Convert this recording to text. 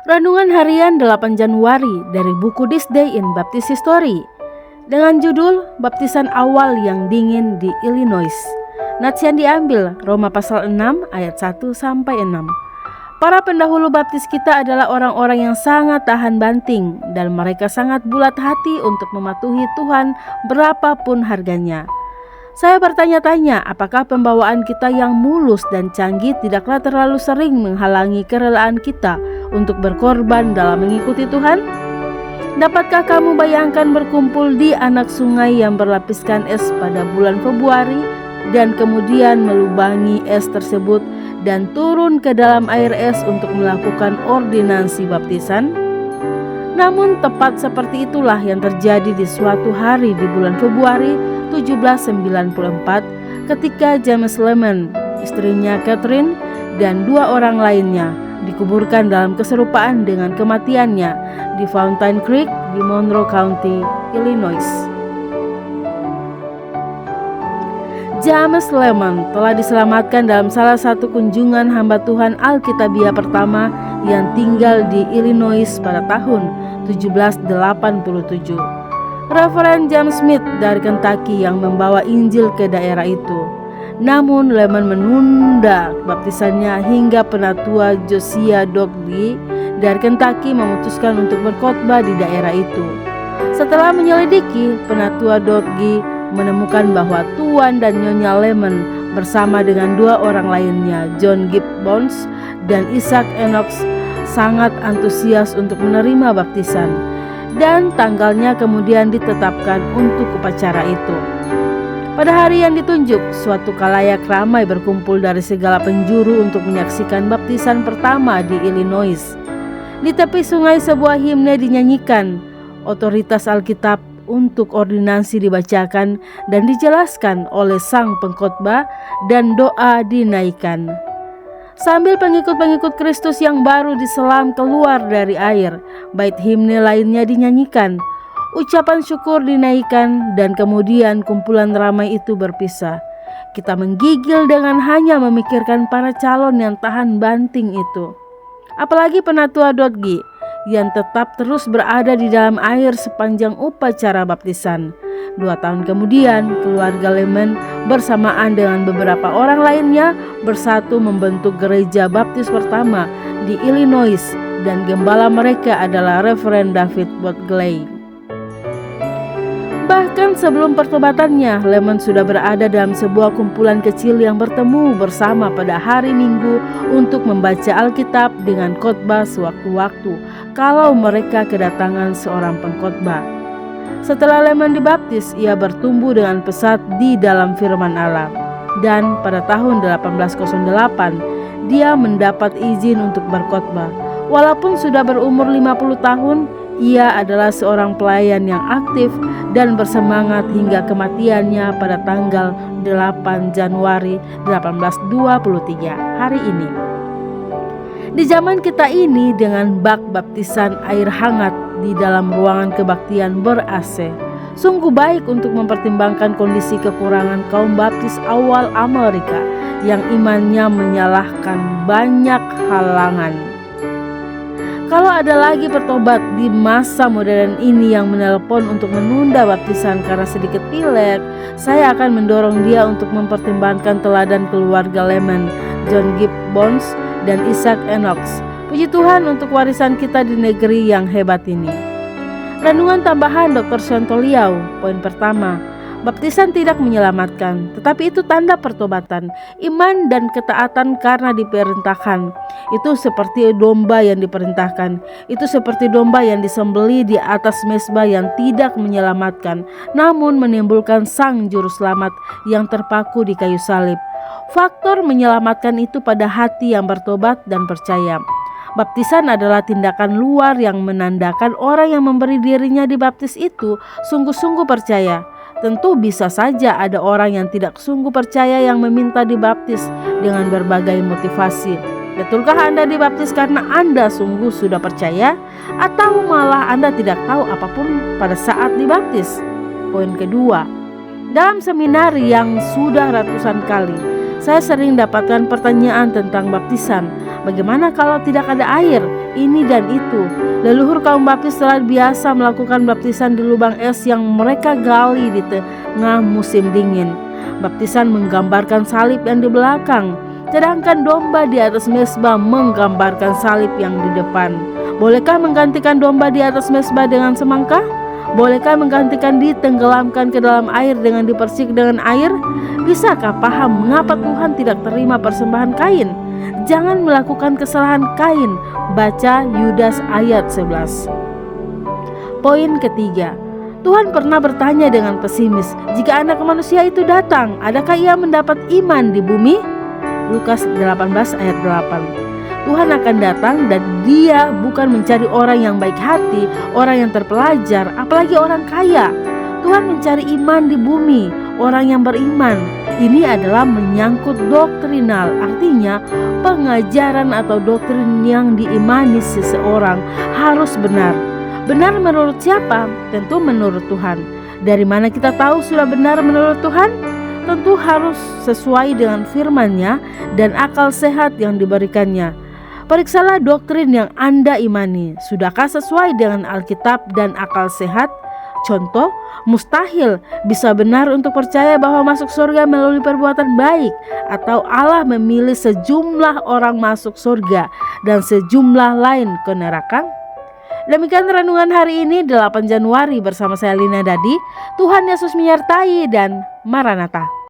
Renungan Harian 8 Januari dari buku This Day in Baptist History dengan judul Baptisan Awal yang Dingin di Illinois. Nats yang diambil Roma pasal 6 ayat 1-6. Para pendahulu baptis kita adalah orang-orang yang sangat tahan banting dan mereka sangat bulat hati untuk mematuhi Tuhan berapapun harganya. Saya bertanya-tanya, apakah pembawaan kita yang mulus dan canggih tidaklah terlalu sering menghalangi kerelaan kita untuk berkorban dalam mengikuti Tuhan? Dapatkah kamu bayangkan berkumpul di anak sungai yang berlapiskan es pada bulan Februari dan kemudian melubangi es tersebut dan turun ke dalam air es untuk melakukan ordinasi baptisan? Namun tepat seperti itulah yang terjadi di suatu hari di bulan Februari 1794 ketika James Lehman, istrinya Catherine, dan dua orang lainnya dikuburkan dalam keserupaan dengan kematiannya di Fountain Creek di Monroe County, Illinois. James Lehman telah diselamatkan dalam salah satu kunjungan hamba Tuhan Alkitabiah pertama yang tinggal di Illinois pada tahun 1787. Reverend John Smith dari Kentucky yang membawa Injil ke daerah itu. Namun Lehman menunda baptisannya hingga penatua Josiah Dougherty dari Kentucky memutuskan untuk berkhotbah di daerah itu. Setelah menyelidiki, penatua Dougherty menemukan bahwa Tuan dan Nyonya Lehman bersama dengan dua orang lainnya, John Gibbons dan Isaac Enoch, sangat antusias untuk menerima baptisan, dan tanggalnya kemudian ditetapkan untuk upacara itu. Pada hari yang ditunjuk, suatu khalayak ramai berkumpul dari segala penjuru untuk menyaksikan baptisan pertama di Illinois. Di tepi sungai sebuah himne dinyanyikan, otoritas Alkitab untuk ordinasi dibacakan dan dijelaskan oleh sang pengkhotbah, dan doa dinaikkan. Sambil pengikut-pengikut Kristus yang baru diselam keluar dari air, bait himne lainnya dinyanyikan, ucapan syukur dinaikkan, dan kemudian kumpulan ramai itu berpisah. Kita menggigil dengan hanya memikirkan para calon yang tahan banting itu. Apalagi penatua Dougherty yang tetap terus berada di dalam air sepanjang upacara baptisan. 2 tahun kemudian, keluarga Lehman bersamaan dengan beberapa orang lainnya bersatu membentuk gereja baptis pertama di Illinois, dan gembala mereka adalah Reverend David Botley. Bahkan sebelum pertobatannya, Lehman sudah berada dalam sebuah kumpulan kecil yang bertemu bersama pada hari Minggu untuk membaca Alkitab dengan khotbah sewaktu-waktu kalau mereka kedatangan seorang pengkhotbah. Setelah Lehman dibaptis, ia bertumbuh dengan pesat di dalam firman Allah, dan pada tahun 1808 dia mendapat izin untuk berkhotbah. Walaupun sudah berumur 50 tahun, ia adalah seorang pelayan yang aktif dan bersemangat hingga kematiannya pada tanggal 8 Januari 1823 hari ini. Di zaman kita ini, dengan bak baptisan air hangat di dalam ruangan kebaktian ber-AC, sungguh baik untuk mempertimbangkan kondisi kekurangan kaum baptis awal Amerika yang imannya menyalahkan banyak halangan. Kalau ada lagi pertobat di masa modern ini yang menelpon untuk menunda baptisan karena sedikit pilek, saya akan mendorong dia untuk mempertimbangkan teladan keluarga Lehman, John Gibbons, dan Isaac Enoch. Puji Tuhan untuk warisan kita di negeri yang hebat ini. Renungan tambahan Dr. Sontoliau. Poin pertama, baptisan tidak menyelamatkan, tetapi itu tanda pertobatan, iman dan ketaatan karena diperintahkan. Itu seperti domba yang diperintahkan. Itu seperti domba yang disembelih di atas mezbah yang tidak menyelamatkan, namun menimbulkan sang juru selamat yang terpaku di kayu salib. Faktor menyelamatkan itu pada hati yang bertobat dan percaya. Baptisan adalah tindakan luar yang menandakan orang yang memberi dirinya dibaptis itu sungguh-sungguh percaya. Tentu bisa saja ada orang yang tidak sungguh percaya yang meminta dibaptis dengan berbagai motivasi. Betulkah Anda dibaptis karena Anda sungguh sudah percaya, atau malah Anda tidak tahu apapun pada saat dibaptis? Poin kedua, dalam seminar yang sudah ratusan kali Saya sering dapatkan pertanyaan tentang baptisan. Bagaimana kalau tidak ada air? Ini dan itu. Leluhur kaum baptis telah biasa melakukan baptisan di lubang es yang mereka gali di tengah musim dingin. Baptisan menggambarkan salib yang di belakang, sedangkan domba di atas mezbah menggambarkan salib yang di depan. Bolehkah menggantikan domba di atas mezbah dengan semangka? Bolehkah menggantikan ditenggelamkan ke dalam air dengan dipersik dengan air? Bisakah paham mengapa Tuhan tidak terima persembahan Kain? Jangan melakukan kesalahan Kain. Baca Yudas ayat 11. Poin ketiga, Tuhan pernah bertanya dengan pesimis, jika anak manusia itu datang, adakah ia mendapat iman di bumi? Lukas 18 ayat 8. Tuhan akan datang dan Dia bukan mencari orang yang baik hati, orang yang terpelajar, apalagi orang kaya. Tuhan mencari iman di bumi, orang yang beriman. Ini adalah menyangkut doktrinal, artinya pengajaran atau doktrin yang diimani seseorang harus benar. Benar menurut siapa? Tentu menurut Tuhan. Dari mana kita tahu sudah benar menurut Tuhan? Tentu harus sesuai dengan firman-Nya dan akal sehat yang diberikannya. Periksalah doktrin yang Anda imani. Sudahkah sesuai dengan Alkitab dan akal sehat? Contoh, mustahil bisa benar untuk percaya bahwa masuk surga melalui perbuatan baik, atau Allah memilih sejumlah orang masuk surga dan sejumlah lain ke neraka. Demikian renungan hari ini 8 Januari bersama saya Lina Dadi. Tuhan Yesus menyertai dan Maranatha.